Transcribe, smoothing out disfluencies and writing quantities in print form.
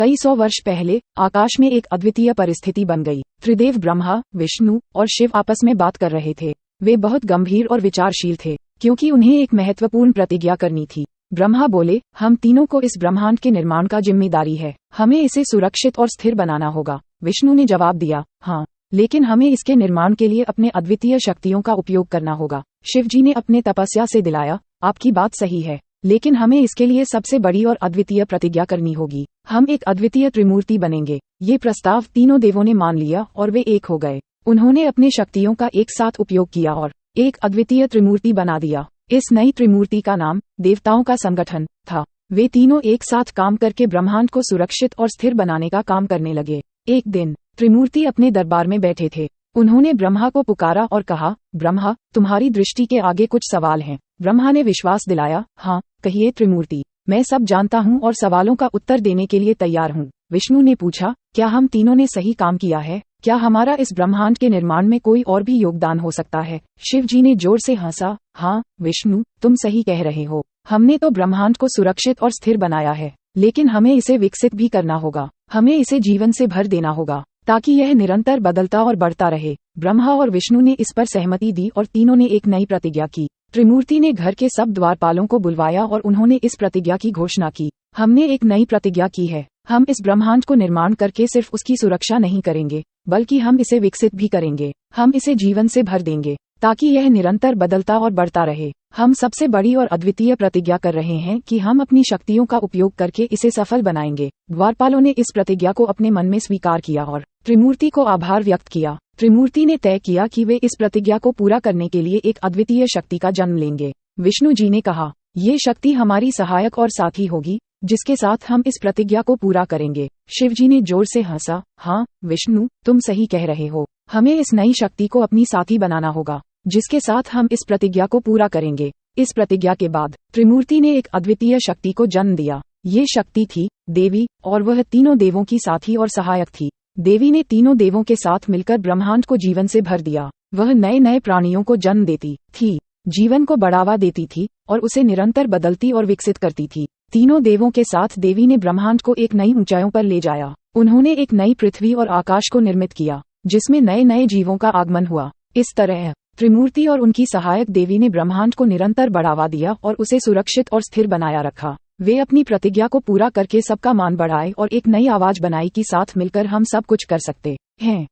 कई सौ वर्ष पहले आकाश में एक अद्वितीय परिस्थिति बन गई। त्रिदेव ब्रह्मा, विष्णु और शिव आपस में बात कर रहे थे। वे बहुत गंभीर और विचारशील थे, क्योंकि उन्हें एक महत्वपूर्ण प्रतिज्ञा करनी थी। ब्रह्मा बोले, हम तीनों को इस ब्रह्मांड के निर्माण का जिम्मेदारी है। हमें इसे सुरक्षित और स्थिर बनाना होगा। विष्णु ने जवाब दिया, हाँ, लेकिन हमें इसके निर्माण के लिए अपने अद्वितीय शक्तियों का उपयोग करना होगा। शिवजी ने अपने तपस्या से दिलाया, आपकी बात सही है, लेकिन हमें इसके लिए सबसे बड़ी और अद्वितीय प्रतिज्ञा करनी होगी। हम एक अद्वितीय त्रिमूर्ति बनेंगे। ये प्रस्ताव तीनों देवों ने मान लिया और वे एक हो गए। उन्होंने अपनी शक्तियों का एक साथ उपयोग किया और एक अद्वितीय त्रिमूर्ति बना दिया। इस नई त्रिमूर्ति का नाम देवताओं का संगठन था। वे तीनों एक साथ काम करके ब्रह्मांड को सुरक्षित और स्थिर बनाने का काम करने लगे। एक दिन त्रिमूर्ति अपने दरबार में बैठे थे। उन्होंने ब्रह्मा को पुकारा और कहा, ब्रह्मा, तुम्हारी दृष्टि के आगे कुछ सवाल हैं। ब्रह्मा ने विश्वास दिलाया, हाँ, कहिए त्रिमूर्ति, मैं सब जानता हूँ और सवालों का उत्तर देने के लिए तैयार हूँ। विष्णु ने पूछा, क्या हम तीनों ने सही काम किया है? क्या हमारा इस ब्रह्मांड के निर्माण में कोई और भी योगदान हो सकता है? शिव जी ने जोर से हंसा, हाँ विष्णु, तुम सही कह रहे हो। हमने तो ब्रह्मांड को सुरक्षित और स्थिर बनाया है, लेकिन हमें इसे विकसित भी करना होगा। हमें इसे जीवन से भर देना होगा, ताकि यह निरंतर बदलता और बढ़ता रहे। ब्रह्मा और विष्णु ने इस पर सहमति दी और तीनों ने एक नई प्रतिज्ञा की। त्रिमूर्ति ने घर के सब द्वारपालों को बुलवाया और उन्होंने इस प्रतिज्ञा की घोषणा की, हमने एक नई प्रतिज्ञा की है। हम इस ब्रह्मांड को निर्माण करके सिर्फ उसकी सुरक्षा नहीं करेंगे, बल्कि हम इसे विकसित भी करेंगे। हम इसे जीवन से भर देंगे, ताकि यह निरंतर बदलता और बढ़ता रहे। हम सबसे बड़ी और अद्वितीय प्रतिज्ञा कर रहे हैं कि हम अपनी शक्तियों का उपयोग करके इसे सफल बनाएंगे। द्वारपालों ने इस प्रतिज्ञा को अपने मन में स्वीकार किया और त्रिमूर्ति को आभार व्यक्त किया। त्रिमूर्ति ने तय किया कि वे इस प्रतिज्ञा को पूरा करने के लिए एक अद्वितीय शक्ति का जन्म लेंगे। विष्णु जी ने कहा, ये शक्ति हमारी सहायक और साथी होगी, जिसके साथ हम इस प्रतिज्ञा को पूरा करेंगे। शिव जी ने जोर से हंसा, हाँ विष्णु, तुम सही कह रहे हो। हमें इस नई शक्ति को अपनी साथी बनाना होगा, जिसके साथ हम इस प्रतिज्ञा को पूरा करेंगे। इस प्रतिज्ञा के बाद त्रिमूर्ति ने एक अद्वितीय शक्ति को जन्म दिया। ये शक्ति थी देवी, और वह तीनों देवों की साथी और सहायक थी। देवी ने तीनों देवों के साथ मिलकर ब्रह्मांड को जीवन से भर दिया। वह नए नए प्राणियों को जन्म देती थी, जीवन को बढ़ावा देती थी और उसे निरंतर बदलती और विकसित करती थी। तीनों देवों के साथ देवी ने ब्रह्मांड को एक नई ऊंचाइयों पर ले जाया। उन्होंने एक नई पृथ्वी और आकाश को निर्मित किया, जिसमें नए नए जीवों का आगमन हुआ। इस तरह त्रिमूर्ति और उनकी सहायक देवी ने ब्रह्मांड को निरंतर बढ़ावा दिया और उसे सुरक्षित और स्थिर बनाया रखा। वे अपनी प्रतिज्ञा को पूरा करके सबका मान बढ़ाए और एक नई आवाज बनाई कि साथ मिलकर हम सब कुछ कर सकते हैं।